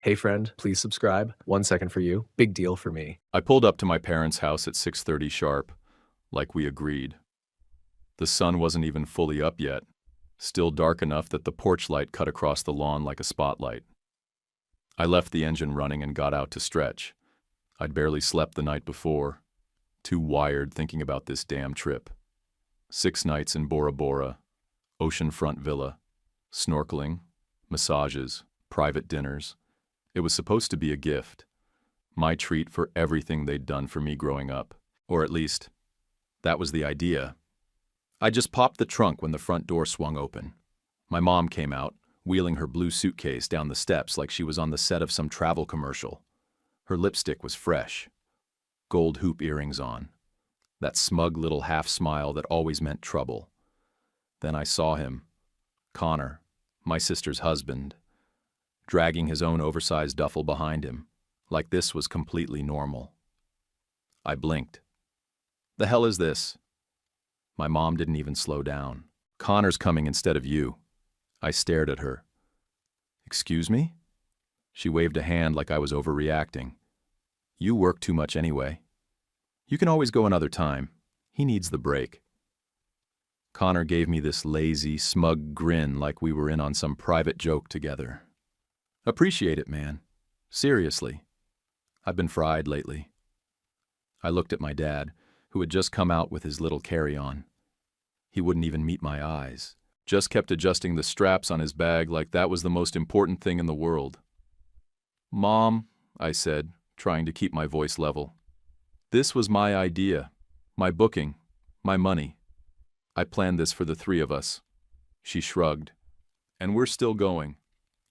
Hey friend, please subscribe. 1 second for you. Big deal for me. I pulled up to my parents' house at 6:30 sharp, like we agreed. The sun wasn't even fully up yet, still dark enough that the porch light cut across the lawn like a spotlight. I left the engine running and got out to stretch. I'd barely slept the night before, too wired thinking about this damn trip. 6 nights in Bora Bora, oceanfront villa, snorkeling, massages, private dinners. It was supposed to be a gift, my treat for everything they'd done for me growing up. Or at least, that was the idea. I just popped the trunk when the front door swung open. My mom came out, wheeling her blue suitcase down the steps like she was on the set of some travel commercial. Her lipstick was fresh, gold hoop earrings on, that smug little half smile that always meant trouble. Then I saw him, Connor, my sister's husband, dragging his own oversized duffel behind him, like this was completely normal. I blinked. The hell is this? My mom didn't even slow down. Connor's coming instead of you. I stared at her. Excuse me? She waved a hand like I was overreacting. You work too much anyway. You can always go another time. He needs the break. Connor gave me this lazy, smug grin like we were in on some private joke together. Appreciate it, man. Seriously. I've been fried lately. I looked at my dad, who had just come out with his little carry-on. He wouldn't even meet my eyes, just kept adjusting the straps on his bag like that was the most important thing in the world. Mom, I said, trying to keep my voice level. This was my idea, my booking, my money. I planned this for the three of us. She shrugged. And we're still going.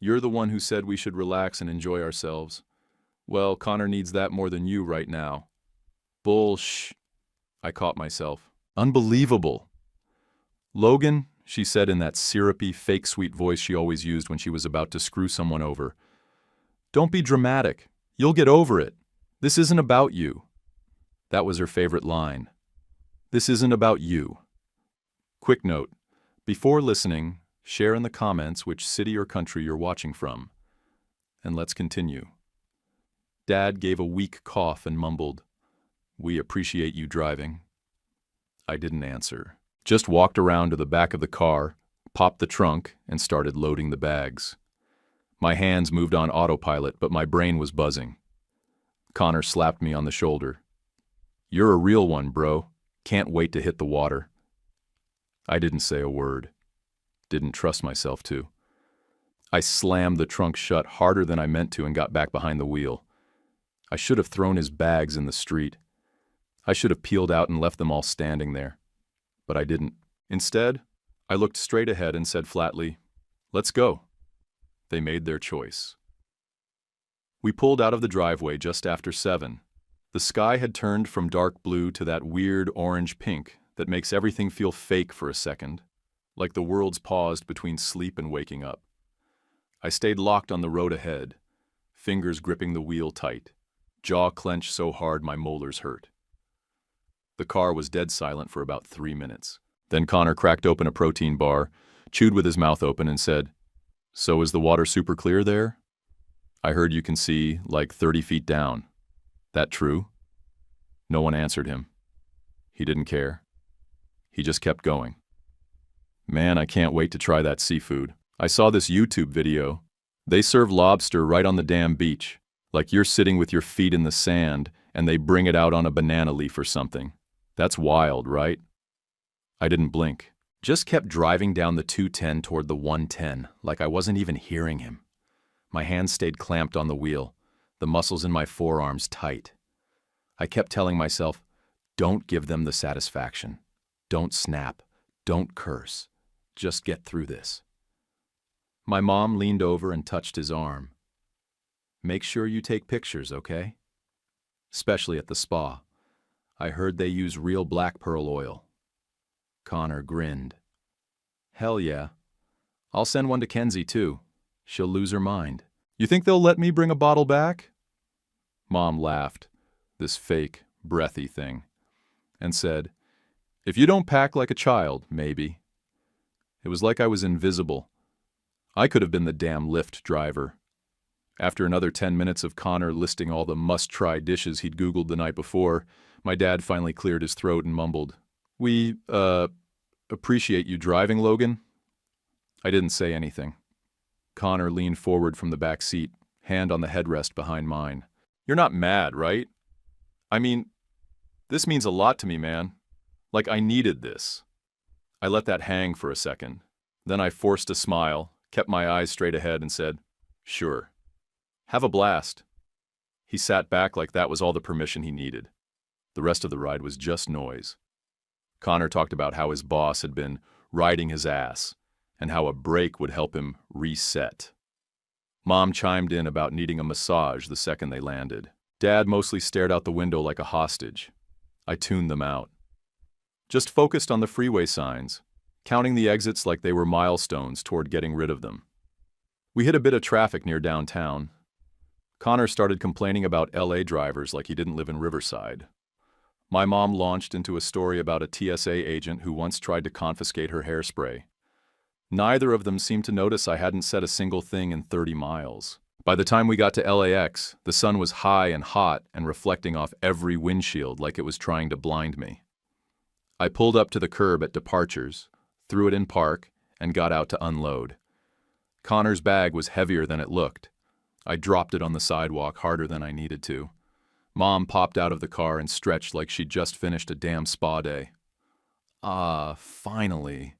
You're the one who said we should relax and enjoy ourselves. Well, Connor needs that more than you right now. Bullsh. I caught myself. Unbelievable. Logan, she said in that syrupy, fake sweet voice she always used when she was about to screw someone over. Don't be dramatic. You'll get over it. This isn't about you. That was her favorite line. This isn't about you. Quick note. Before listening, share in the comments which city or country you're watching from. And let's continue. Dad gave a weak cough and mumbled, "We appreciate you driving." I didn't answer. Just walked around to the back of the car, popped the trunk, and started loading the bags. My hands moved on autopilot, but my brain was buzzing. Connor slapped me on the shoulder. You're a real one, bro. Can't wait to hit the water. I didn't say a word. Didn't trust myself to. I slammed the trunk shut harder than I meant to and got back behind the wheel. I should have thrown his bags in the street. I should have peeled out and left them all standing there. But I didn't. Instead, I looked straight ahead and said flatly, "Let's go." They made their choice. We pulled out of the driveway just after 7. The sky had turned from dark blue to that weird orange-pink that makes everything feel fake for a second, like the world's paused between sleep and waking up. I stayed locked on the road ahead, fingers gripping the wheel tight, jaw clenched so hard my molars hurt. The car was dead silent for about 3 minutes. Then Connor cracked open a protein bar, chewed with his mouth open, and said, "So is the water super clear there? I heard you can see like 30 feet down. That true?" No one answered him. He didn't care. He just kept going. Man, I can't wait to try that seafood. I saw this YouTube video. They serve lobster right on the damn beach, like you're sitting with your feet in the sand and they bring it out on a banana leaf or something. That's wild, right? I didn't blink. Just kept driving down the 210 toward the 110, like I wasn't even hearing him. My hands stayed clamped on the wheel, the muscles in my forearms tight. I kept telling myself, don't give them the satisfaction. Don't snap. Don't curse. Just get through this. My mom leaned over and touched his arm. Make sure you take pictures, okay? Especially at the spa. I heard they use real black pearl oil. Connor grinned. Hell yeah. I'll send one to Kenzie too. She'll lose her mind. You think they'll let me bring a bottle back? Mom laughed, this fake, breathy thing, and said, if you don't pack like a child, maybe. It was like I was invisible. I could have been the damn Lyft driver. After another 10 minutes of Connor listing all the must-try dishes he'd Googled the night before, my dad finally cleared his throat and mumbled, "We, appreciate you driving, Logan?" I didn't say anything. Connor leaned forward from the back seat, hand on the headrest behind mine. "You're not mad, right? I mean, this means a lot to me, man. Like, I needed this." I let that hang for a second. Then I forced a smile, kept my eyes straight ahead, and said, "Sure. Have a blast." He sat back like that was all the permission he needed. The rest of the ride was just noise. Connor talked about how his boss had been riding his ass, and how a break would help him reset. Mom chimed in about needing a massage the second they landed. Dad mostly stared out the window like a hostage. I tuned them out. Just focused on the freeway signs, counting the exits like they were milestones toward getting rid of them. We hit a bit of traffic near downtown. Connor started complaining about LA drivers like he didn't live in Riverside. My mom launched into a story about a TSA agent who once tried to confiscate her hairspray. Neither of them seemed to notice I hadn't said a single thing in 30 miles. By the time we got to LAX, the sun was high and hot and reflecting off every windshield like it was trying to blind me. I pulled up to the curb at departures, threw it in park, and got out to unload. Connor's bag was heavier than it looked. I dropped it on the sidewalk harder than I needed to. Mom popped out of the car and stretched like she'd just finished a damn spa day. Ah, finally.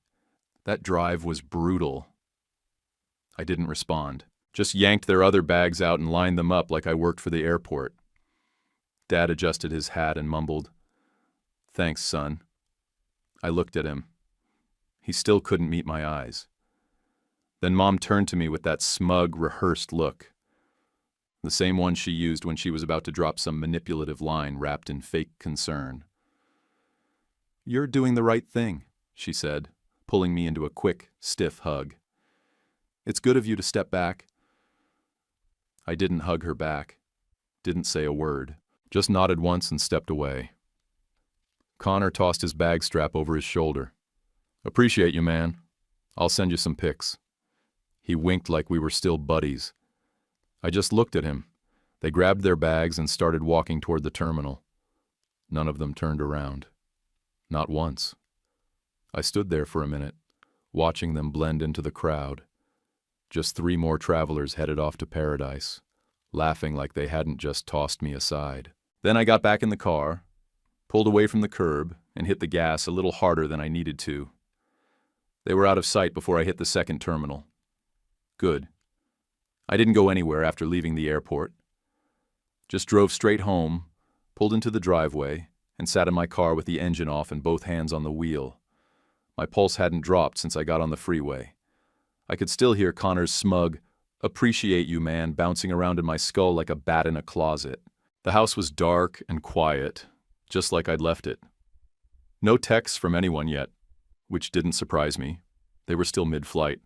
That drive was brutal. I didn't respond, just yanked their other bags out and lined them up like I worked for the airport. Dad adjusted his hat and mumbled, "Thanks, son." I looked at him. He still couldn't meet my eyes. Then Mom turned to me with that smug, rehearsed look. The same one she used when she was about to drop some manipulative line wrapped in fake concern. "You're doing the right thing," she said, pulling me into a quick, stiff hug. "It's good of you to step back." I didn't hug her back, didn't say a word, just nodded once and stepped away. Connor tossed his bag strap over his shoulder. "Appreciate you, man. I'll send you some pics." He winked like we were still buddies. I just looked at him. They grabbed their bags and started walking toward the terminal. None of them turned around. Not once. I stood there for a minute, watching them blend into the crowd. Just 3 more travelers headed off to paradise, laughing like they hadn't just tossed me aside. Then I got back in the car, pulled away from the curb, and hit the gas a little harder than I needed to. They were out of sight before I hit the second terminal. Good. I didn't go anywhere after leaving the airport. Just drove straight home, pulled into the driveway, and sat in my car with the engine off and both hands on the wheel. My pulse hadn't dropped since I got on the freeway. I could still hear Connor's smug, "Appreciate you, man," bouncing around in my skull like a bat in a closet. The house was dark and quiet, just like I'd left it. No texts from anyone yet, which didn't surprise me. They were still mid-flight.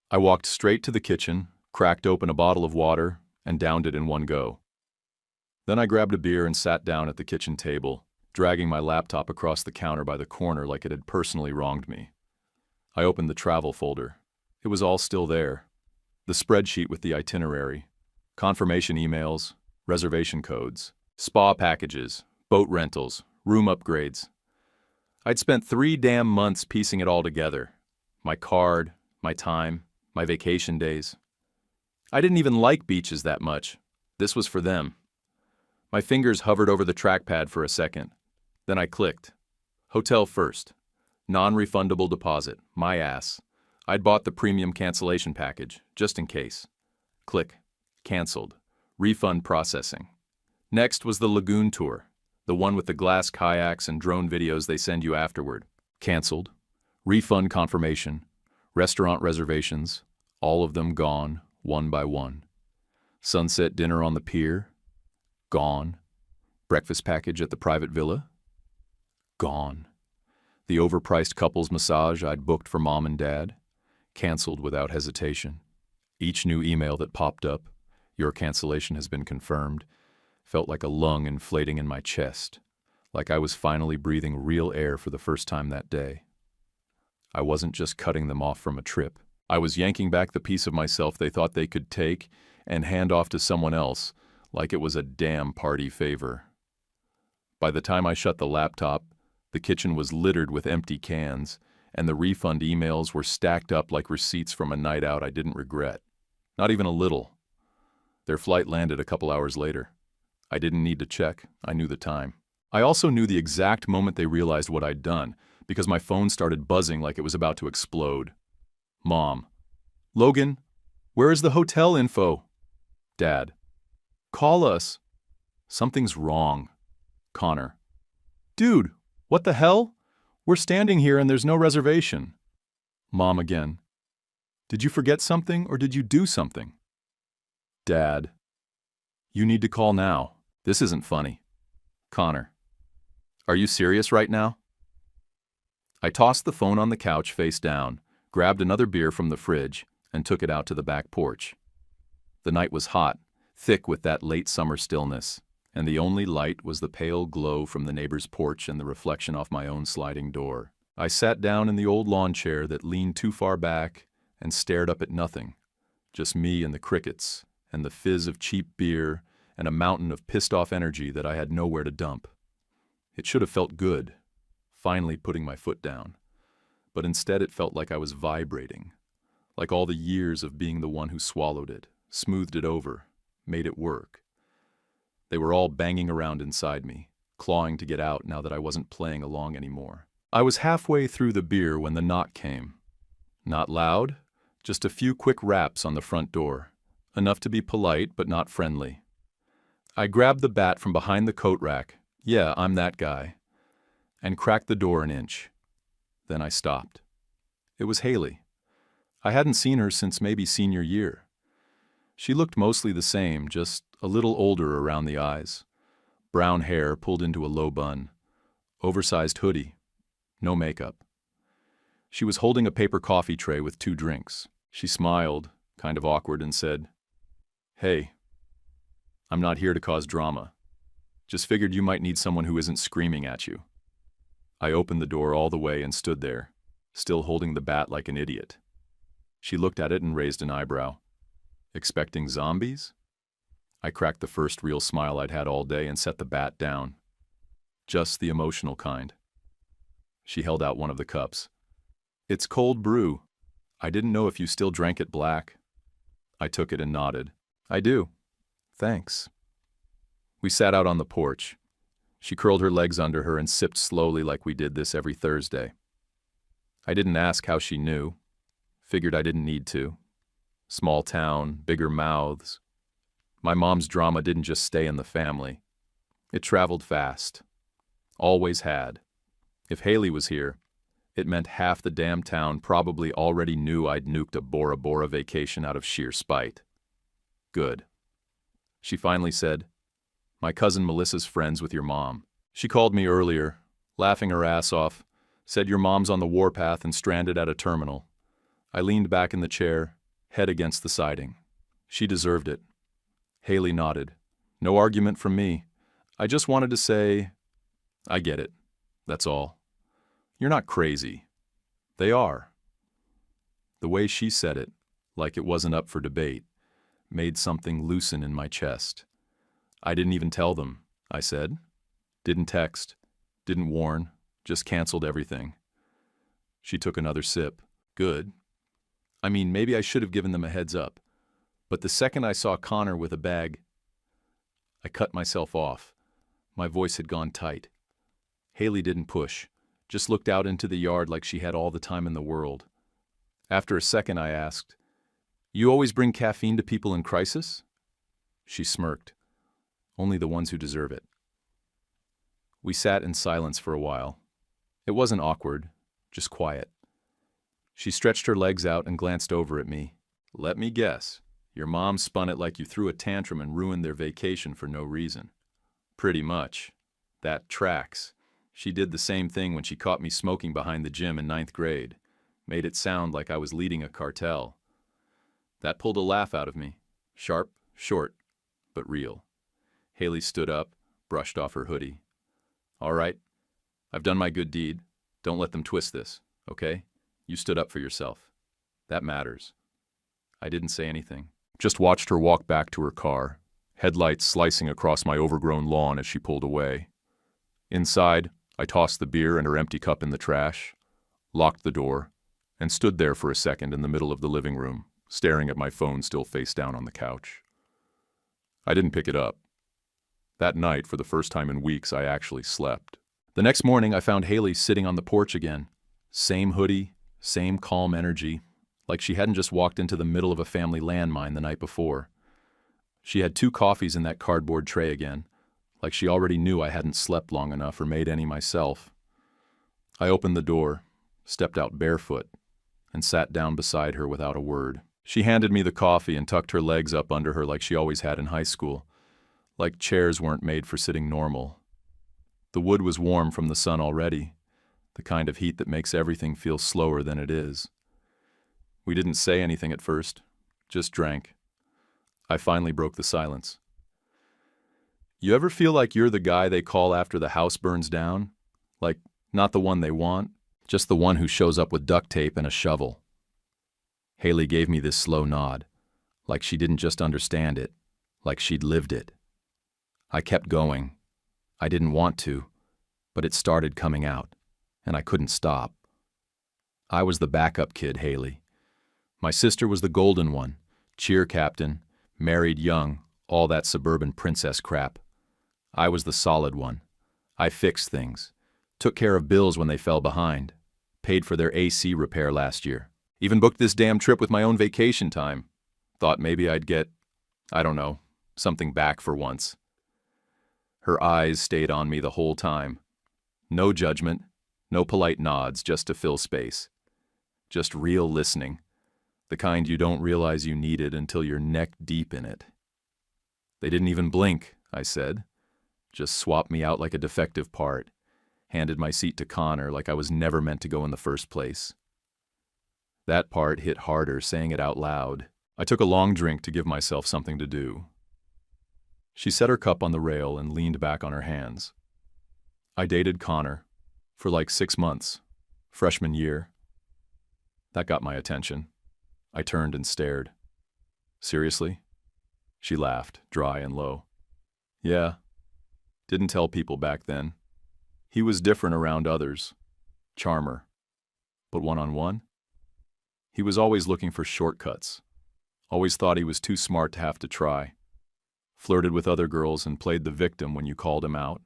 I walked straight to the kitchen, cracked open a bottle of water, and downed it in one go. Then I grabbed a beer and sat down at the kitchen table, dragging my laptop across the counter by the corner like it had personally wronged me. I opened the travel folder. It was all still there. The spreadsheet with the itinerary, confirmation emails, reservation codes, spa packages, boat rentals, room upgrades. I'd spent 3 damn months piecing it all together. My card, my time, my vacation days. I didn't even like beaches that much. This was for them. My fingers hovered over the trackpad for a second. Then I clicked. Hotel first. Non-refundable deposit. My ass. I'd bought the premium cancellation package, just in case. Click. Canceled. Refund processing. Next was the lagoon tour, the one with the glass kayaks and drone videos they send you afterward. Canceled. Refund confirmation. Restaurant reservations. All of them gone, one by one. Sunset dinner on the pier. Gone. Breakfast package at the private villa. Gone. The overpriced couples massage I'd booked for Mom and Dad. Canceled without hesitation. Each new email that popped up, "Your cancellation has been confirmed," felt like a lung inflating in my chest, like I was finally breathing real air for the first time that day. I wasn't just cutting them off from a trip. I was yanking back the piece of myself they thought they could take and hand off to someone else like it was a damn party favor. By the time I shut the laptop, the kitchen was littered with empty cans, and the refund emails were stacked up like receipts from a night out I didn't regret. Not even a little. Their flight landed a couple hours later. I didn't need to check, I knew the time. I also knew the exact moment they realized what I'd done, because my phone started buzzing like it was about to explode. Mom. Logan, where is the hotel info? Dad. Call us. Something's wrong. Connor. Dude, what the hell? We're standing here and there's no reservation. Mom again. Did you forget something or did you do something? Dad. You need to call now. This isn't funny. Connor. Are you serious right now? I tossed the phone on the couch face down, grabbed another beer from the fridge, and took it out to the back porch. The night was hot, thick with that late summer stillness, and the only light was the pale glow from the neighbor's porch and the reflection off my own sliding door. I sat down in the old lawn chair that leaned too far back and stared up at nothing, just me and the crickets, and the fizz of cheap beer, and a mountain of pissed-off energy that I had nowhere to dump. It should have felt good, finally putting my foot down, but instead it felt like I was vibrating, like all the years of being the one who swallowed it, smoothed it over, made it work. They were all banging around inside me, clawing to get out now that I wasn't playing along anymore. I was halfway through the beer when the knock came. Not loud, just a few quick raps on the front door, enough to be polite but not friendly. I grabbed the bat from behind the coat rack, yeah, I'm that guy, and cracked the door an inch. Then I stopped. It was Haley. I hadn't seen her since maybe senior year. She looked mostly the same, just a little older around the eyes. Brown hair pulled into a low bun. Oversized hoodie. No makeup. She was holding a paper coffee tray with 2 drinks. She smiled, kind of awkward, and said, "Hey, I'm not here to cause drama. Just figured you might need someone who isn't screaming at you." I opened the door all the way and stood there, still holding the bat like an idiot. She looked at it and raised an eyebrow. Expecting zombies? I cracked the first real smile I'd had all day and set the bat down. Just the emotional kind. She held out one of the cups. "It's cold brew. I didn't know if you still drank it black." I took it and nodded. "I do. Thanks." We sat out on the porch. She curled her legs under her and sipped slowly like we did this every Thursday. I didn't ask how she knew. Figured I didn't need to. Small town, bigger mouths. My mom's drama didn't just stay in the family. It traveled fast. Always had. If Haley was here, it meant half the damn town probably already knew I'd nuked a Bora vacation out of sheer spite. Good. She finally said, "My cousin Melissa's friends with your mom. She called me earlier, laughing her ass off, said your mom's on the warpath and stranded at a terminal." I leaned back in the chair, head against the siding. She deserved it. Haley nodded. "No argument from me. I just wanted to say, I get it. That's all. You're not crazy. They are." The way she said it, like it wasn't up for debate, made something loosen in my chest. "I didn't even tell them," I said. Didn't text, didn't warn, just canceled everything. She took another sip. "Good. I mean, maybe I should have given them a heads up. But the second I saw Connor with a bag, I cut myself off. My voice had gone tight. Haley didn't push, just looked out into the yard like she had all the time in the world. After a second, I asked, "You always bring caffeine to people in crisis?" She smirked. "Only the ones who deserve it." We sat in silence for a while. It wasn't awkward, just quiet. She stretched her legs out and glanced over at me. "Let me guess. Your mom spun it like you threw a tantrum and ruined their vacation for no reason." "Pretty much. That tracks. She did the same thing when she caught me smoking behind the gym in 9th grade. Made it sound like I was leading a cartel." That pulled a laugh out of me. Sharp, short, but real. Haley stood up, brushed off her hoodie. "All right. I've done my good deed. Don't let them twist this, okay? You stood up for yourself. That matters." I didn't say anything. Just watched her walk back to her car, headlights slicing across my overgrown lawn as she pulled away. Inside, I tossed the beer and her empty cup in the trash, locked the door, and stood there for a second in the middle of the living room, staring at my phone still face down on the couch. I didn't pick it up. That night, for the first time in weeks, I actually slept. The next morning, I found Haley sitting on the porch again. Same hoodie, same calm energy, like she hadn't just walked into the middle of a family landmine the night before. She had 2 coffees in that cardboard tray again, like she already knew I hadn't slept long enough or made any myself. I opened the door, stepped out barefoot, and sat down beside her without a word. She handed me the coffee and tucked her legs up under her like she always had in high school, like chairs weren't made for sitting normal. The wood was warm from the sun already, the kind of heat that makes everything feel slower than it is. We didn't say anything at first, just drank. I finally broke the silence. You ever feel like you're the guy they call after the house burns down? Like, not the one they want, just the one who shows up with duct tape and a shovel. Haley gave me this slow nod, like she didn't just understand it, like she'd lived it. I kept going. I didn't want to, but it started coming out, and I couldn't stop. I was the backup kid, Haley. My sister was the golden one, cheer captain, married young, all that suburban princess crap. I was the solid one. I fixed things, took care of bills when they fell behind, paid for their AC repair last year, even booked this damn trip with my own vacation time. Thought maybe I'd get, I don't know, something back for once. Her eyes stayed on me the whole time. No judgment, no polite nods just to fill space. Just real listening, the kind you don't realize you needed until you're neck deep in it. They didn't even blink, I said. Just swapped me out like a defective part, handed my seat to Connor like I was never meant to go in the first place. That part hit harder saying it out loud. I took a long drink to give myself something to do. She set her cup on the rail and leaned back on her hands. I dated Connor for like 6 months, freshman year. That got my attention. I turned and stared. Seriously? She laughed, dry and low. Yeah. Didn't tell people back then. He was different around others. Charmer. But one-on-one? He was always looking for shortcuts. Always thought he was too smart to have to try. Flirted with other girls and played the victim when you called him out.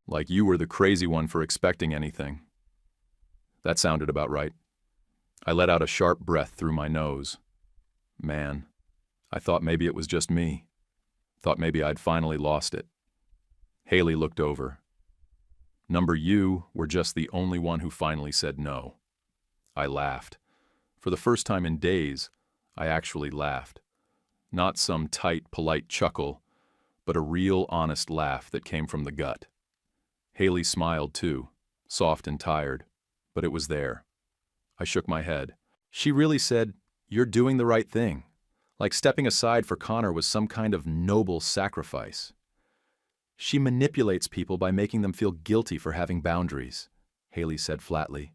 Like you were the crazy one for expecting anything. That sounded about right. I let out a sharp breath through my nose. Man, I thought maybe it was just me. Thought maybe I'd finally lost it. Haley looked over. Number you were just the only one who finally said no. I laughed. For the first time in days, I actually laughed. Not some tight, polite chuckle, but a real, honest laugh that came from the gut. Haley smiled too, soft and tired, but it was there. I shook my head. She really said, "You're doing the right thing." Like stepping aside for Connor was some kind of noble sacrifice. She manipulates people by making them feel guilty for having boundaries, Haley said flatly.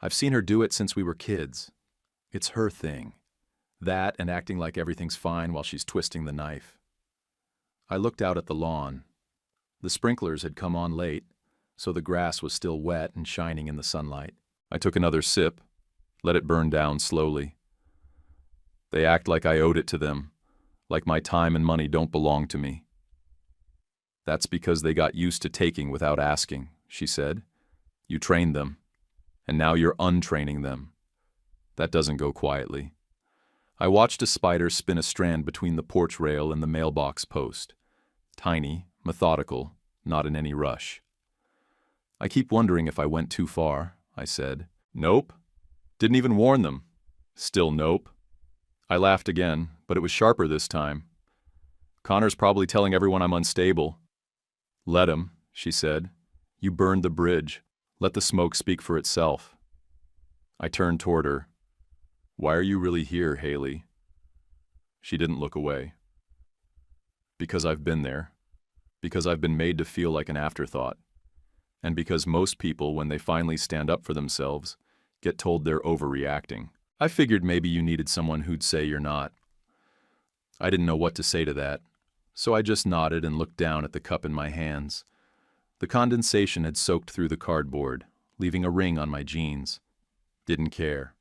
I've seen her do it since we were kids. It's her thing. That and acting like everything's fine while she's twisting the knife. I looked out at the lawn. The sprinklers had come on late, so the grass was still wet and shining in the sunlight. I took another sip, let it burn down slowly. They act like I owed it to them, like my time and money don't belong to me. That's because they got used to taking without asking, she said. You trained them, and now you're untraining them. That doesn't go quietly. I watched a spider spin a strand between the porch rail and the mailbox post. Tiny, methodical, not in any rush. I keep wondering if I went too far, I said. Nope. Didn't even warn them. Still nope. I laughed again, but it was sharper this time. Connor's probably telling everyone I'm unstable. Let him, she said. You burned the bridge. Let the smoke speak for itself. I turned toward her. Why are you really here, Haley? She didn't look away. Because I've been there. Because I've been made to feel like an afterthought. And because most people, when they finally stand up for themselves, get told they're overreacting. I figured maybe you needed someone who'd say you're not. I didn't know what to say to that, so I just nodded and looked down at the cup in my hands. The condensation had soaked through the cardboard, leaving a ring on my jeans. Didn't care.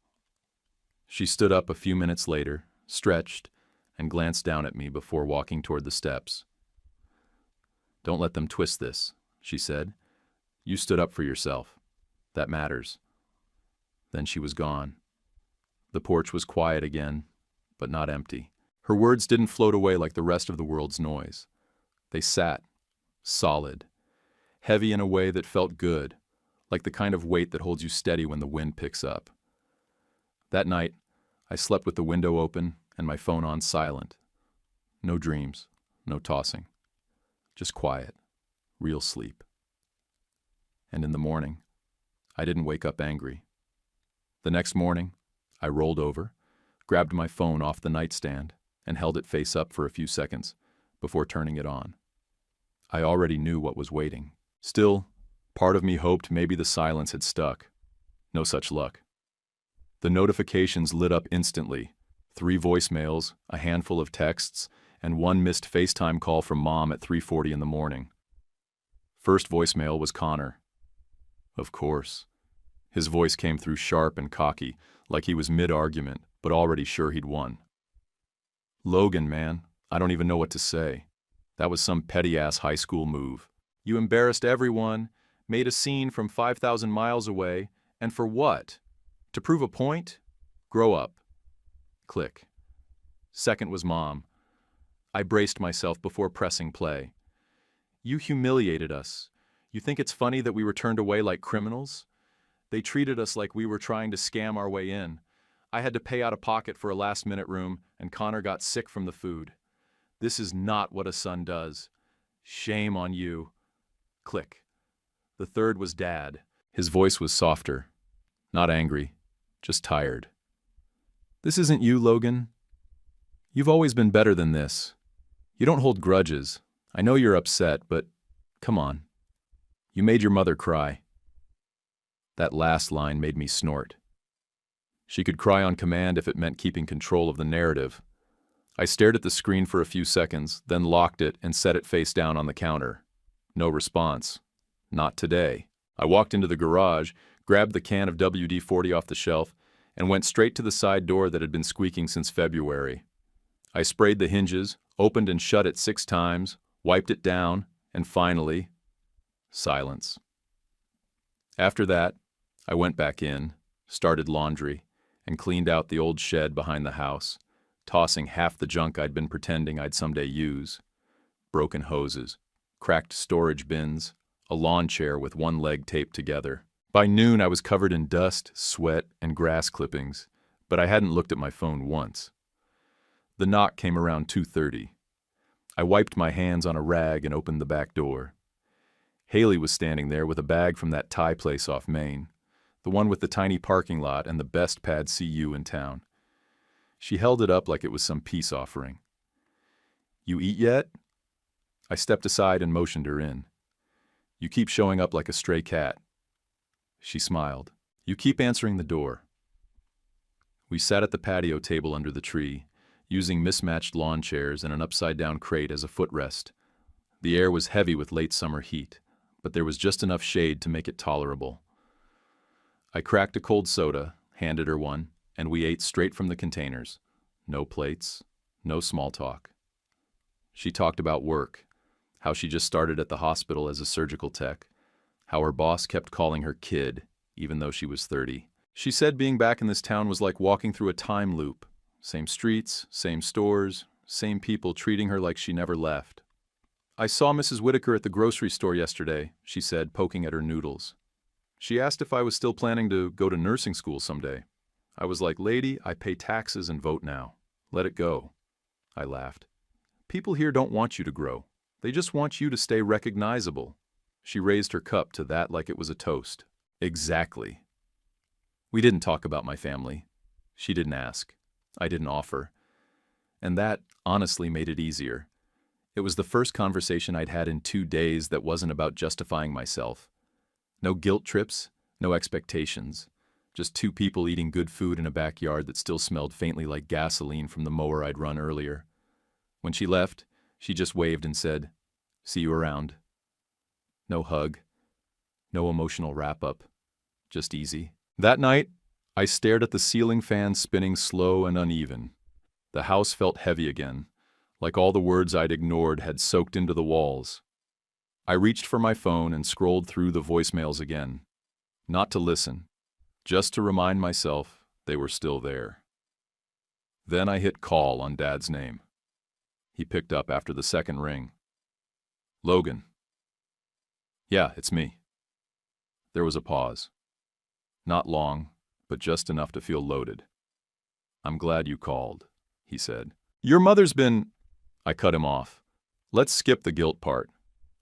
She stood up a few minutes later, stretched, and glanced down at me before walking toward the steps. "Don't let them twist this," she said. "You stood up for yourself. That matters." Then she was gone. The porch was quiet again, but not empty. Her words didn't float away like the rest of the world's noise. They sat, solid, heavy in a way that felt good, like the kind of weight that holds you steady when the wind picks up. That night, I slept with the window open and my phone on silent. No dreams, no tossing. Just quiet, real sleep. And in the morning, I didn't wake up angry. The next morning, I rolled over, grabbed my phone off the nightstand, and held it face up for a few seconds before turning it on. I already knew what was waiting. Still, part of me hoped maybe the silence had stuck. No such luck. The notifications lit up instantly. 3 voicemails, a handful of texts, and 1 missed FaceTime call from Mom at 3:40 in the morning. First voicemail was Connor. Of course. His voice came through sharp and cocky, like he was mid-argument, but already sure he'd won. "Logan, man, I don't even know what to say. That was some petty-ass high school move. You embarrassed everyone, made a scene from 5,000 miles away, and for what? To prove a point? Grow up." Click. Second was Mom. I braced myself before pressing play. "You humiliated us. You think it's funny that we were turned away like criminals? They treated us like we were trying to scam our way in. I had to pay out of pocket for a last-minute room, and Connor got sick from the food. This is not what a son does. Shame on you." Click. The third was Dad. His voice was softer. Not angry, just tired. "This isn't you, Logan. You've always been better than this. You don't hold grudges. I know you're upset, but come on. You made your mother cry." That last line made me snort. She could cry on command if it meant keeping control of the narrative. I stared at the screen for a few seconds, then locked it and set it face down on the counter. No response. Not today. I walked into the garage, grabbed the can of WD-40 off the shelf, and went straight to the side door that had been squeaking since February. I sprayed the hinges, opened and shut it 6 times, wiped it down, and finally, silence. After that, I went back in, started laundry, and cleaned out the old shed behind the house, tossing half the junk I'd been pretending I'd someday use. Broken hoses, cracked storage bins, a lawn chair with one leg taped together. By noon, I was covered in dust, sweat, and grass clippings, but I hadn't looked at my phone once. The knock came around 2:30. I wiped my hands on a rag and opened the back door. Haley was standing there with a bag from that Thai place off Main, the one with the tiny parking lot and the best pad CU in town. She held it up like it was some peace offering. "You eat yet?" I stepped aside and motioned her in. "You keep showing up like a stray cat." She smiled. "You keep answering the door." We sat at the patio table under the tree, using mismatched lawn chairs and an upside-down crate as a footrest. The air was heavy with late summer heat, but there was just enough shade to make it tolerable. I cracked a cold soda, handed her one, and we ate straight from the containers. No plates, no small talk. She talked about work, how she just started at the hospital as a surgical tech, how her boss kept calling her kid, even though she was 30. She said being back in this town was like walking through a time loop. Same streets, same stores, same people treating her like she never left. "I saw Mrs. Whitaker at the grocery store yesterday," she said, poking at her noodles. "She asked if I was still planning to go to nursing school someday. I was like, lady, I pay taxes and vote now. Let it go." I laughed. "People here don't want you to grow. They just want you to stay recognizable." She raised her cup to that like it was a toast. "Exactly." We didn't talk about my family. She didn't ask. I didn't offer. And that, honestly, made it easier. It was the first conversation I'd had in 2 days that wasn't about justifying myself. No guilt trips, no expectations. Just 2 people eating good food in a backyard that still smelled faintly like gasoline from the mower I'd run earlier. When she left, she just waved and said, "See you around." No hug, no emotional wrap-up, just easy. That night, I stared at the ceiling fan spinning slow and uneven. The house felt heavy again, like all the words I'd ignored had soaked into the walls. I reached for my phone and scrolled through the voicemails again. Not to listen, just to remind myself they were still there. Then I hit call on Dad's name. He picked up after the second ring. "Logan." "Yeah, it's me." There was a pause. Not long, but just enough to feel loaded. "I'm glad you called," he said. "Your mother's been—" I cut him off. "Let's skip the guilt part.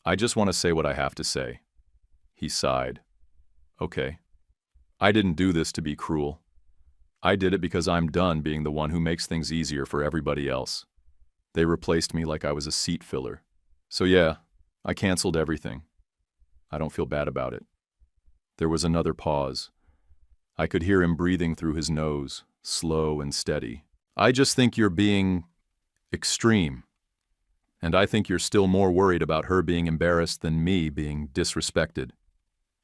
I just want to say what I have to say." He sighed. "Okay. I didn't do this to be cruel. I did it because I'm done being the one who makes things easier for everybody else. They replaced me like I was a seat filler. So yeah, I canceled everything. I don't feel bad about it." There was another pause. I could hear him breathing through his nose, slow and steady. "I just think you're being extreme. And I think you're still more worried about her being embarrassed than me being disrespected."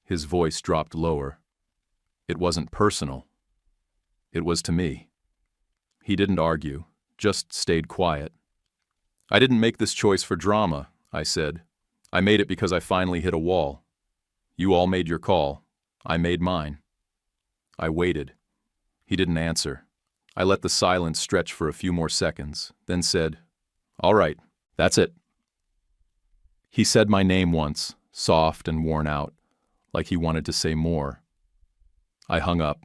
His voice dropped lower. It wasn't personal. It was to me. He didn't argue, just stayed quiet. "I didn't make this choice for drama," I said. "I made it because I finally hit a wall. You all made your call. I made mine." I waited. He didn't answer. I let the silence stretch for a few more seconds, then said, "All right, that's it." He said my name once, soft and worn out, like he wanted to say more. I hung up.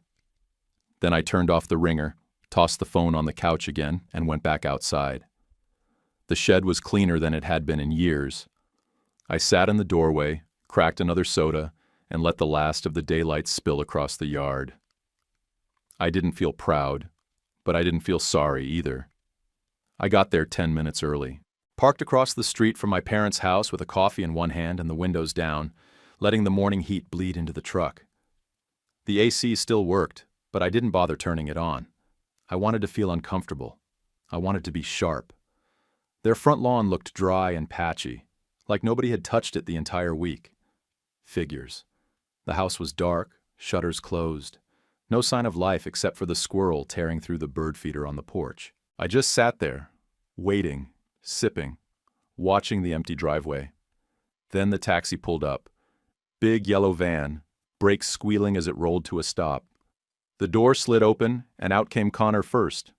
Then I turned off the ringer, tossed the phone on the couch again, and went back outside. The shed was cleaner than it had been in years. I sat in the doorway, cracked another soda, and let the last of the daylight spill across the yard. I didn't feel proud, but I didn't feel sorry either. I got there 10 minutes early. Parked across the street from my parents' house with a coffee in one hand and the windows down, letting the morning heat bleed into the truck. The AC still worked, but I didn't bother turning it on. I wanted to feel uncomfortable. I wanted to be sharp. Their front lawn looked dry and patchy, like nobody had touched it the entire week. Figures. The house was dark, shutters closed. No sign of life except for the squirrel tearing through the bird feeder on the porch. I just sat there, waiting, sipping, watching the empty driveway. Then the taxi pulled up. Big yellow van, brakes squealing as it rolled to a stop. The door slid open, and out came Connor first,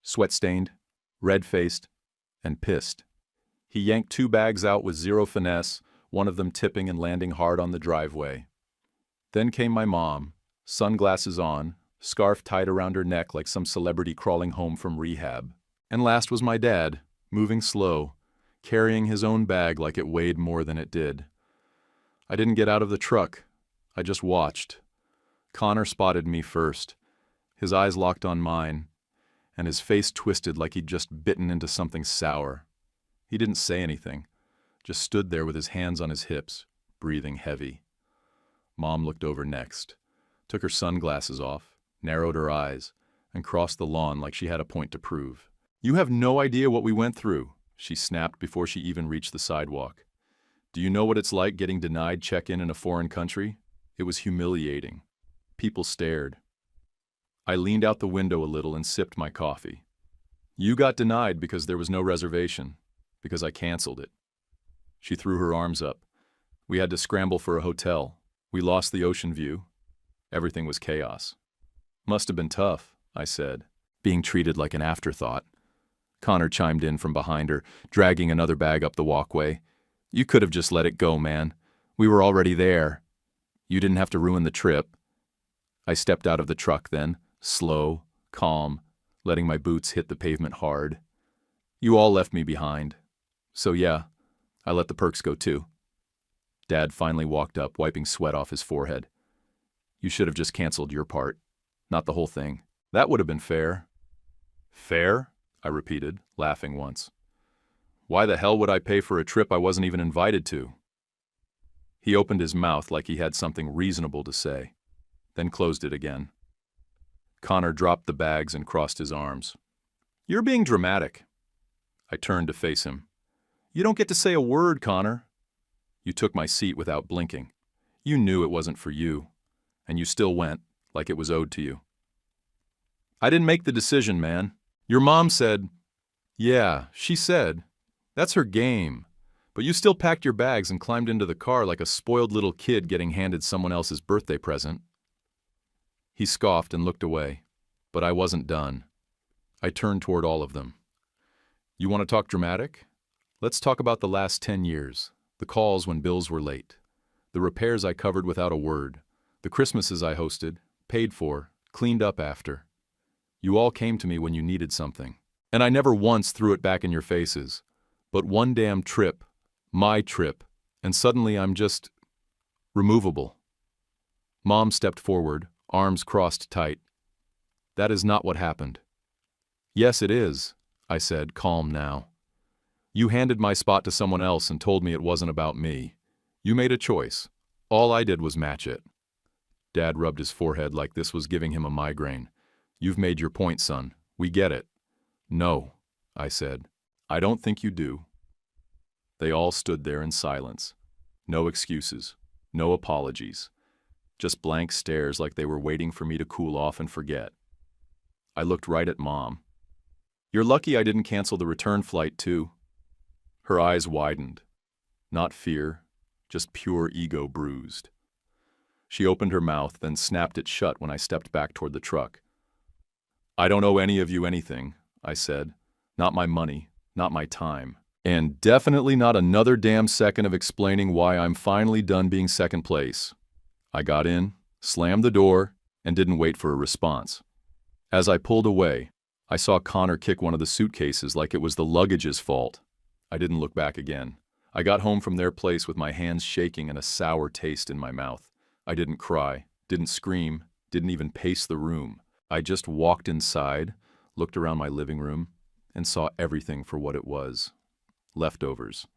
sweat-stained, red-faced, and pissed. He yanked 2 bags out with zero finesse, one of them tipping and landing hard on the driveway. Then came my mom, sunglasses on, scarf tied around her neck like some celebrity crawling home from rehab. And last was my dad, moving slow, carrying his own bag like it weighed more than it did. I didn't get out of the truck. I just watched. Connor spotted me first. His eyes locked on mine, and his face twisted like he'd just bitten into something sour. He didn't say anything, just stood there with his hands on his hips, breathing heavy. Mom looked over next, took her sunglasses off, narrowed her eyes, and crossed the lawn like she had a point to prove. "You have no idea what we went through," she snapped before she even reached the sidewalk. "Do you know what it's like getting denied check-in in a foreign country? It was humiliating. People stared." I leaned out the window a little and sipped my coffee. "You got denied because there was no reservation, because I canceled it." She threw her arms up. "We had to scramble for a hotel. We lost the ocean view. Everything was chaos." "Must have been tough," I said, being treated like an afterthought. Connor chimed in from behind her, dragging another bag up the walkway. "You could have just let it go, man. We were already there. You didn't have to ruin the trip." I stepped out of the truck then, slow, calm, letting my boots hit the pavement hard. "You all left me behind. So yeah, I let the perks go too." Dad finally walked up, wiping sweat off his forehead. "You should have just canceled your part, not the whole thing. That would have been fair." "Fair?" I repeated, laughing once. "Why the hell would I pay for a trip I wasn't even invited to?" He opened his mouth like he had something reasonable to say, then closed it again. Connor dropped the bags and crossed his arms. "You're being dramatic." I turned to face him. "You don't get to say a word, Connor." "You took my seat without blinking. You knew it wasn't for you, and you still went, like it was owed to you." "I didn't make the decision, man. Your mom said—" "Yeah, she said. That's her game. But you still packed your bags and climbed into the car like a spoiled little kid getting handed someone else's birthday present." He scoffed and looked away, but I wasn't done. I turned toward all of them. "You want to talk dramatic? Let's talk about the last 10 years, the calls when bills were late, the repairs I covered without a word, the Christmases I hosted, paid for, cleaned up after. You all came to me when you needed something, and I never once threw it back in your faces. But one damn trip, my trip, and suddenly I'm just removable." Mom stepped forward, arms crossed tight. "That is not what happened." "Yes, it is," I said, calm now. "You handed my spot to someone else and told me it wasn't about me. You made a choice. All I did was match it." Dad rubbed his forehead like this was giving him a migraine. "You've made your point, son. We get it." "No," I said. "I don't think you do." They all stood there in silence. No excuses, no apologies. Just blank stares like they were waiting for me to cool off and forget. I looked right at Mom. "You're lucky I didn't cancel the return flight, too." Her eyes widened. Not fear, just pure ego bruised. She opened her mouth, then snapped it shut when I stepped back toward the truck. "I don't owe any of you anything," I said. "Not my money, not my time. And definitely not another damn second of explaining why I'm finally done being second place." I got in, slammed the door, and didn't wait for a response. As I pulled away, I saw Connor kick one of the suitcases like it was the luggage's fault. I didn't look back again. I got home from their place with my hands shaking and a sour taste in my mouth. I didn't cry, didn't scream, didn't even pace the room. I just walked inside, looked around my living room, and saw everything for what it was. Leftovers.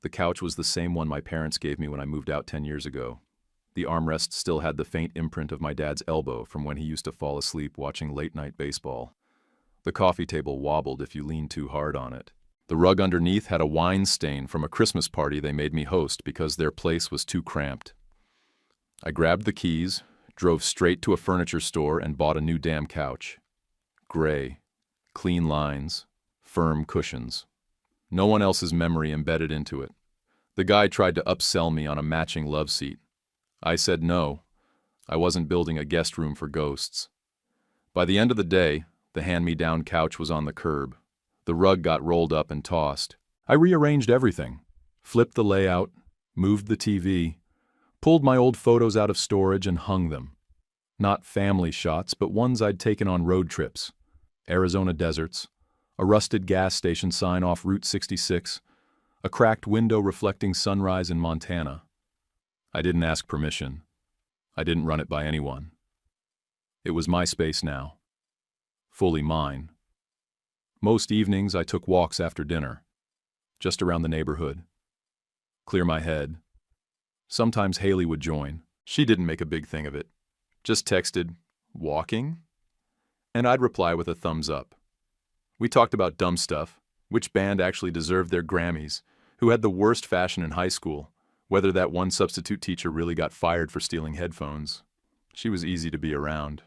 The couch was the same one my parents gave me when I moved out 10 years ago. The armrest still had the faint imprint of my dad's elbow from when he used to fall asleep watching late-night baseball. The coffee table wobbled if you leaned too hard on it. The rug underneath had a wine stain from a Christmas party they made me host because their place was too cramped. I grabbed the keys, drove straight to a furniture store and bought a new damn couch. Gray, clean lines, firm cushions. No one else's memory embedded into it. The guy tried to upsell me on a matching love seat. I said no. I wasn't building a guest room for ghosts. By the end of the day, the hand-me-down couch was on the curb. The rug got rolled up and tossed. I rearranged everything. Flipped the layout, moved the TV, pulled my old photos out of storage and hung them. Not family shots, but ones I'd taken on road trips. Arizona deserts, a rusted gas station sign off Route 66, a cracked window reflecting sunrise in Montana. I didn't ask permission. I didn't run it by anyone. It was my space now. Fully mine. Most evenings I took walks after dinner, just around the neighborhood. Clear my head. Sometimes Haley would join. She didn't make a big thing of it. Just texted, "Walking?" And I'd reply with a thumbs up. We talked about dumb stuff, which band actually deserved their Grammys, who had the worst fashion in high school, whether that one substitute teacher really got fired for stealing headphones. She was easy to be around.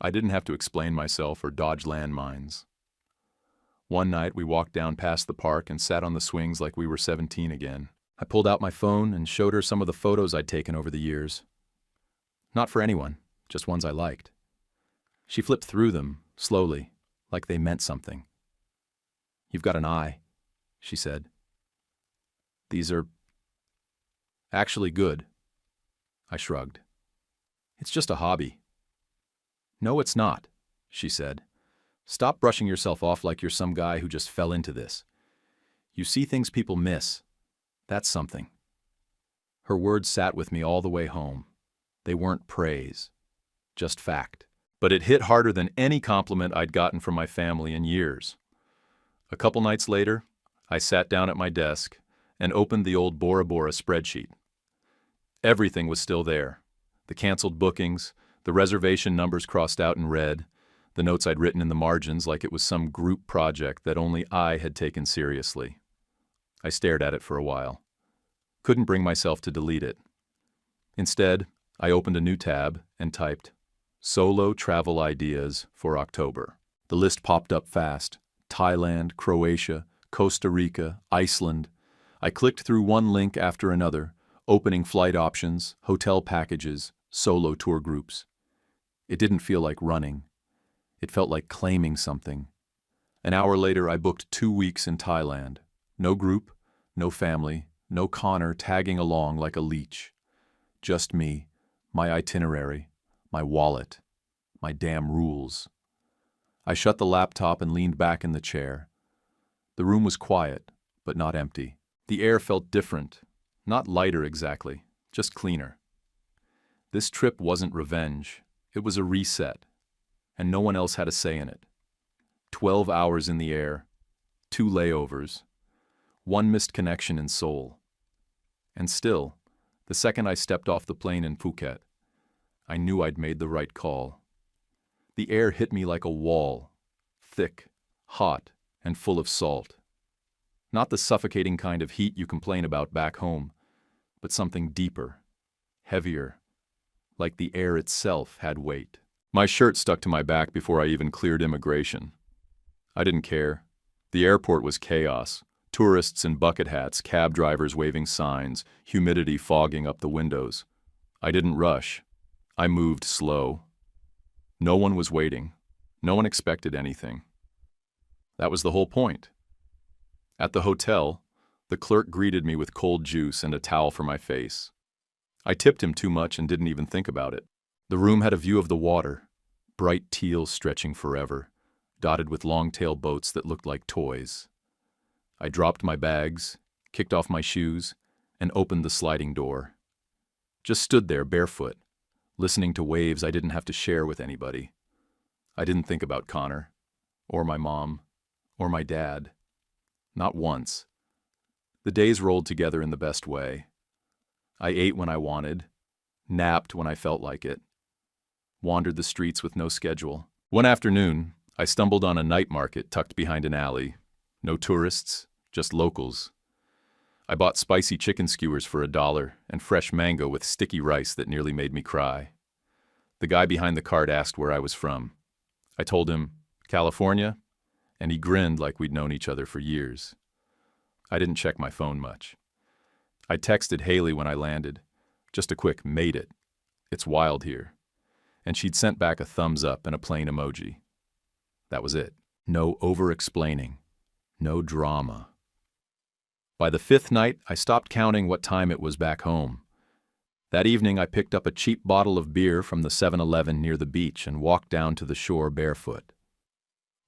I didn't have to explain myself or dodge landmines. One night we walked down past the park and sat on the swings like we were 17 again. I pulled out my phone and showed her some of the photos I'd taken over the years. Not for anyone, just ones I liked. She flipped through them, slowly, like they meant something. "You've got an eye," she said. "These are actually good." I shrugged. "It's just a hobby." "No, it's not," she said. "Stop brushing yourself off like you're some guy who just fell into this. You see things people miss. That's something." Her words sat with me all the way home. They weren't praise, just fact. But it hit harder than any compliment I'd gotten from my family in years. A couple nights later, I sat down at my desk and opened the old Bora spreadsheet. Everything was still there. The canceled bookings, the reservation numbers crossed out in red, the notes I'd written in the margins like it was some group project that only I had taken seriously. I stared at it for a while. Couldn't bring myself to delete it. Instead, I opened a new tab and typed, "Solo travel ideas for October." The list popped up fast. Thailand, Croatia, Costa Rica, Iceland. I clicked through one link after another, opening flight options, hotel packages, solo tour groups. It didn't feel like running. It felt like claiming something. An hour later, I booked 2 weeks in Thailand. No group, no family, no Connor tagging along like a leech. Just me, my itinerary, my wallet, my damn rules. I shut the laptop and leaned back in the chair. The room was quiet, but not empty. The air felt different, not lighter exactly, just cleaner. This trip wasn't revenge, it was a reset, and no one else had a say in it. 12 hours in the air, 2 layovers, 1 missed connection in Seoul. And still, the second I stepped off the plane in Phuket, I knew I'd made the right call. The air hit me like a wall, thick, hot, and full of salt. Not the suffocating kind of heat you complain about back home, but something deeper, heavier, like the air itself had weight. My shirt stuck to my back before I even cleared immigration. I didn't care. The airport was chaos. Tourists in bucket hats, cab drivers waving signs, humidity fogging up the windows. I didn't rush. I moved slow. No one was waiting. No one expected anything. That was the whole point. At the hotel, the clerk greeted me with cold juice and a towel for my face. I tipped him too much and didn't even think about it. The room had a view of the water, bright teal stretching forever, dotted with long-tail boats that looked like toys. I dropped my bags, kicked off my shoes, and opened the sliding door. Just stood there barefoot, listening to waves I didn't have to share with anybody. I didn't think about Connor, or my mom, or my dad. Not once. The days rolled together in the best way. I ate when I wanted, napped when I felt like it, wandered the streets with no schedule. One afternoon, I stumbled on a night market tucked behind an alley. No tourists, just locals. I bought spicy chicken skewers for $1 and fresh mango with sticky rice that nearly made me cry. The guy behind the cart asked where I was from. I told him, California, and he grinned like we'd known each other for years. I didn't check my phone much. I texted Haley when I landed, just a quick "made it. It's wild here." And she'd sent back a thumbs up and a plain emoji. That was it. No over-explaining. No drama. By the 5th night, I stopped counting what time it was back home. That evening, I picked up a cheap bottle of beer from the 7-Eleven near the beach and walked down to the shore barefoot.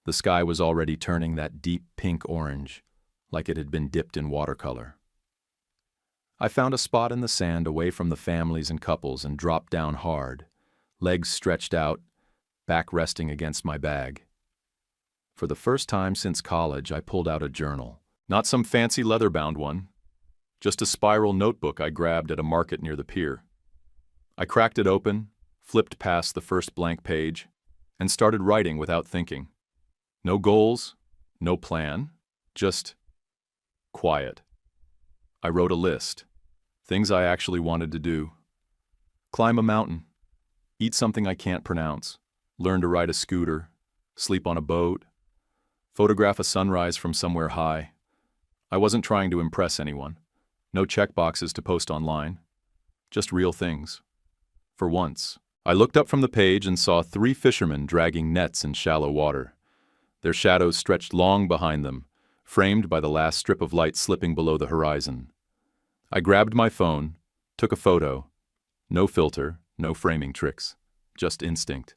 The sky was already turning that deep pink-orange, like it had been dipped in watercolor. I found a spot in the sand away from the families and couples and dropped down hard, legs stretched out, back resting against my bag. For the first time since college, I pulled out a journal. Not some fancy leather-bound one, just a spiral notebook I grabbed at a market near the pier. I cracked it open, flipped past the first blank page, and started writing without thinking. No goals, no plan, just quiet. I wrote a list, things I actually wanted to do. Climb a mountain, eat something I can't pronounce, learn to ride a scooter, sleep on a boat, photograph a sunrise from somewhere high. I wasn't trying to impress anyone. No checkboxes to post online. Just real things. For once, I looked up from the page and saw 3 fishermen dragging nets in shallow water. Their shadows stretched long behind them, framed by the last strip of light slipping below the horizon. I grabbed my phone, took a photo. No filter, no framing tricks, just instinct.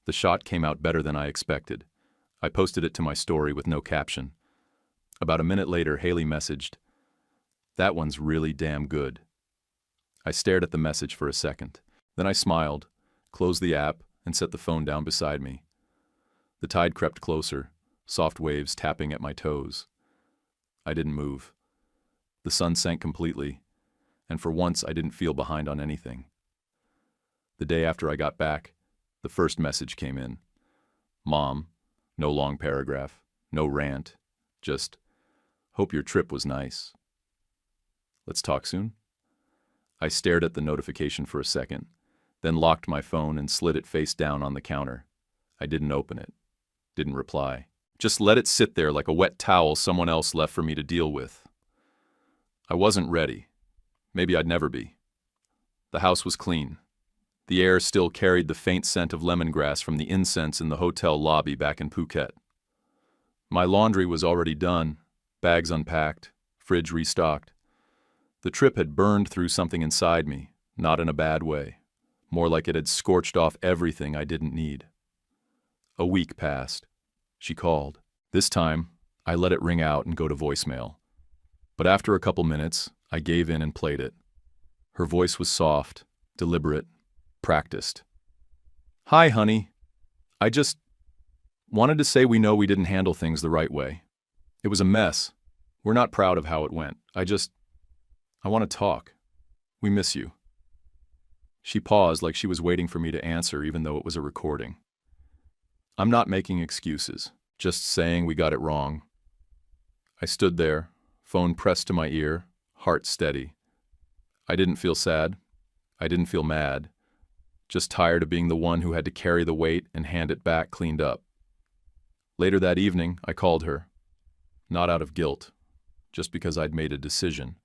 The shot came out better than I expected. I posted it to my story with no caption. About a minute later, Haley messaged, "That one's really damn good." I stared at the message for a second. Then I smiled, closed the app, and set the phone down beside me. The tide crept closer, soft waves tapping at my toes. I didn't move. The sun sank completely, and for once I didn't feel behind on anything. The day after I got back, the first message came in. Mom, no long paragraph, no rant, just, hope your trip was nice. Let's talk soon? I stared at the notification for a second, then locked my phone and slid it face down on the counter. I didn't open it, didn't reply. Just let it sit there like a wet towel someone else left for me to deal with. I wasn't ready. Maybe I'd never be. The house was clean. The air still carried the faint scent of lemongrass from the incense in the hotel lobby back in Phuket. My laundry was already done, bags unpacked, fridge restocked. The trip had burned through something inside me, not in a bad way, more like it had scorched off everything I didn't need. A week passed. She called. This time, I let it ring out and go to voicemail. But after a couple minutes, I gave in and played it. Her voice was soft, deliberate, practiced. Hi, honey. I just wanted to say we know we didn't handle things the right way. It was a mess. We're not proud of how it went. I want to talk. We miss you. She paused like she was waiting for me to answer even though it was a recording. I'm not making excuses, just saying we got it wrong. I stood there, phone pressed to my ear, heart steady. I didn't feel sad. I didn't feel mad. Just tired of being the one who had to carry the weight and hand it back cleaned up. Later that evening, I called her. Not out of guilt, just because I'd made a decision.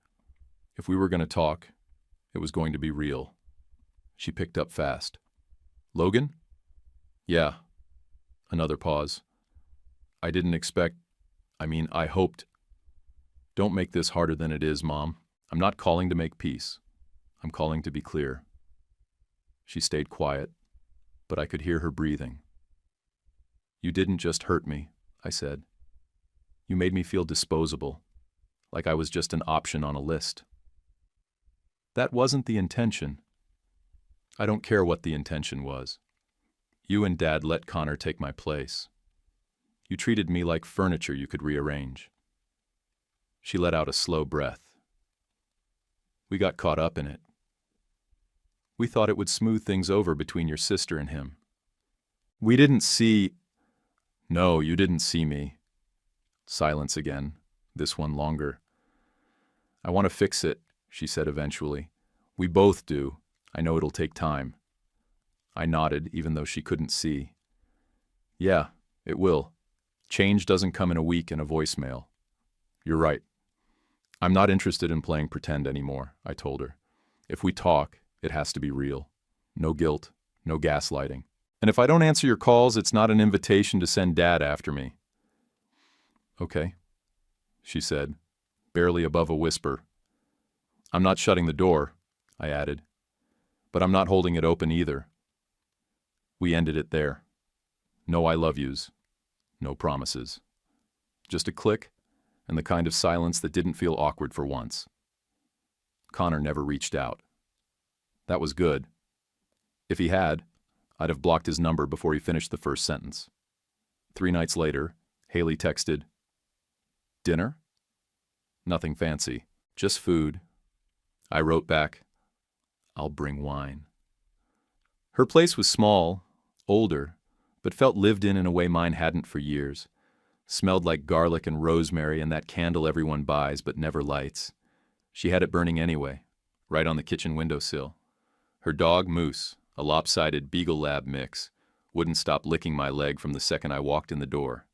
If we were going to talk, it was going to be real. She picked up fast. Logan? Yeah. Another pause. I hoped. Don't make this harder than it is, Mom. I'm not calling to make peace. I'm calling to be clear. She stayed quiet, but I could hear her breathing. You didn't just hurt me, I said. You made me feel disposable, like I was just an option on a list. That wasn't the intention. I don't care what the intention was. You and Dad let Connor take my place. You treated me like furniture you could rearrange. She let out a slow breath. We got caught up in it. We thought it would smooth things over between your sister and him. We didn't see... No, you didn't see me. Silence again, this one longer. I want to fix it, she said eventually. We both do. I know it'll take time. I nodded, even though she couldn't see. Yeah, it will. Change doesn't come in a week in a voicemail. You're right. I'm not interested in playing pretend anymore, I told her. If we talk, it has to be real. No guilt, no gaslighting. And if I don't answer your calls, it's not an invitation to send Dad after me. Okay, she said, barely above a whisper. I'm not shutting the door, I added. But I'm not holding it open either. We ended it there. No I love yous. No promises. Just a click, and the kind of silence that didn't feel awkward for once. Connor never reached out. That was good. If he had, I'd have blocked his number before he finished the first sentence. 3 nights later, Haley texted, Dinner? Nothing fancy, just food. I wrote back, I'll bring wine. Her place was small, older, but felt lived in a way mine hadn't for years. Smelled like garlic and rosemary and that candle everyone buys but never lights. She had it burning anyway, right on the kitchen windowsill. Her dog, Moose, a lopsided Beagle Lab mix, wouldn't stop licking my leg from the second I walked in the door.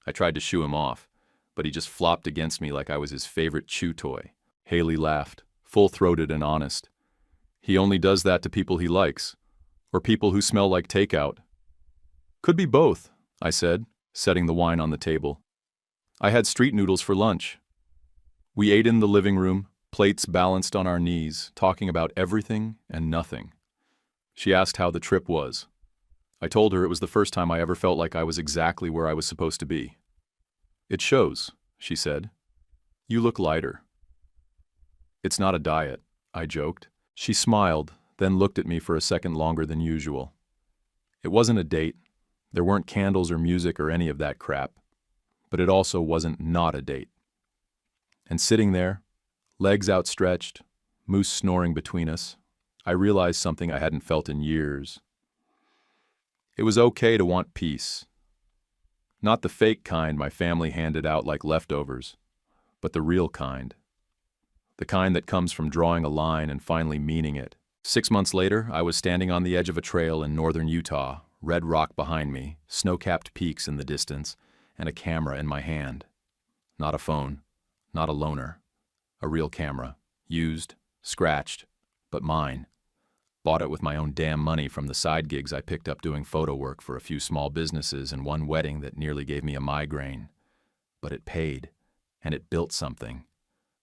I tried to shoo him off, but he just flopped against me like I was his favorite chew toy. Haley laughed, full-throated and honest. He only does that to people he likes, or people who smell like takeout. Could be both, I said, setting the wine on the table. I had street noodles for lunch. We ate in the living room, plates balanced on our knees, talking about everything and nothing. She asked how the trip was. I told her it was the first time I ever felt like I was exactly where I was supposed to be. It shows, she said. You look lighter. It's not a diet, I joked. She smiled, then looked at me for a second longer than usual. It wasn't a date. There weren't candles or music or any of that crap. But it also wasn't not a date. And sitting there, legs outstretched, Moose snoring between us, I realized something I hadn't felt in years. It was okay to want peace, Not the fake kind my family handed out like leftovers, but the real kind. The kind that comes from drawing a line and finally meaning it. 6 months later, I was standing on the edge of a trail in northern Utah, red rock behind me, snow-capped peaks in the distance, and a camera in my hand. Not a phone, not a loaner. A real camera. Used, scratched, but mine. Bought it with my own damn money from the side gigs I picked up doing photo work for a few small businesses and one wedding that nearly gave me a migraine. But it paid, and it built something.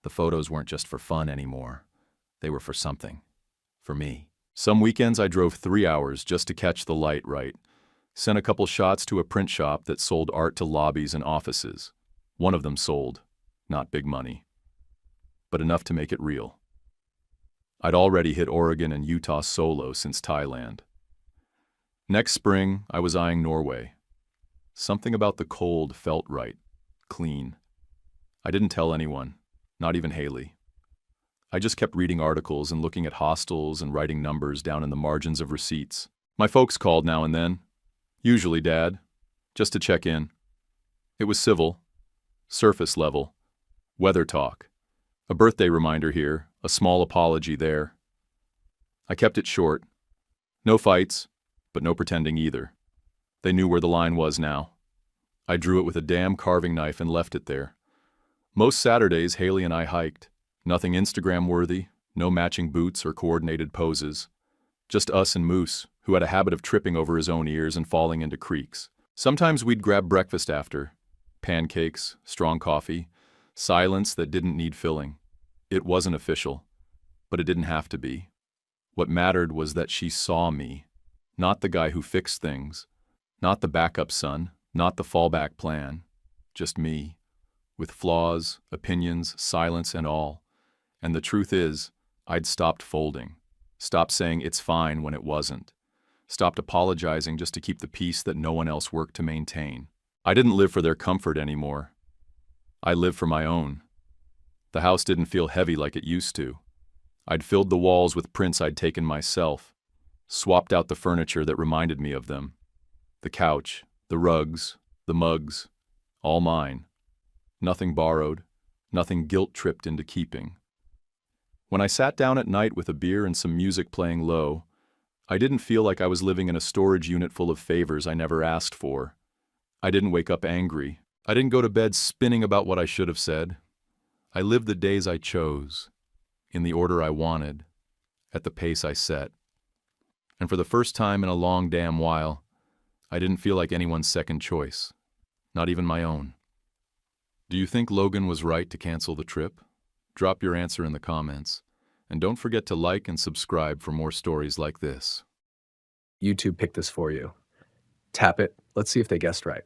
The photos weren't just for fun anymore. They were for something. For me. Some weekends I drove 3 hours just to catch the light right. Sent a couple shots to a print shop that sold art to lobbies and offices. One of them sold. Not big money. But enough to make it real. I'd already hit Oregon and Utah solo since Thailand. Next spring, I was eyeing Norway. Something about the cold felt right. Clean. I didn't tell anyone. Not even Haley. I just kept reading articles and looking at hostels and writing numbers down in the margins of receipts. My folks called now and then. Usually Dad. Just to check in. It was civil. Surface level. Weather talk. A birthday reminder here, a small apology there. I kept it short. No fights, but no pretending either. They knew where the line was now. I drew it with a damn carving knife and left it there. Most Saturdays, Haley and I hiked. Nothing Instagram-worthy, no matching boots or coordinated poses. Just us and Moose, who had a habit of tripping over his own ears and falling into creeks. Sometimes we'd grab breakfast after. Pancakes, strong coffee, silence that didn't need filling. It wasn't official, but it didn't have to be. What mattered was that she saw me, not the guy who fixed things, not the backup son, not the fallback plan, just me, with flaws, opinions, silence, and all. And the truth is, I'd stopped folding, stopped saying it's fine when it wasn't, stopped apologizing just to keep the peace that no one else worked to maintain. I didn't live for their comfort anymore. I lived for my own. The house didn't feel heavy like it used to. I'd filled the walls with prints I'd taken myself, swapped out the furniture that reminded me of them. The couch, the rugs, the mugs, all mine. Nothing borrowed, nothing guilt-tripped into keeping. When I sat down at night with a beer and some music playing low, I didn't feel like I was living in a storage unit full of favors I never asked for. I didn't wake up angry. I didn't go to bed spinning about what I should have said. I lived the days I chose, in the order I wanted, at the pace I set. And for the first time in a long damn while, I didn't feel like anyone's second choice, not even my own. Do you think Logan was right to cancel the trip? Drop your answer in the comments. And don't forget to like and subscribe for more stories like this. YouTube picked this for you. Tap it. Let's see if they guessed right.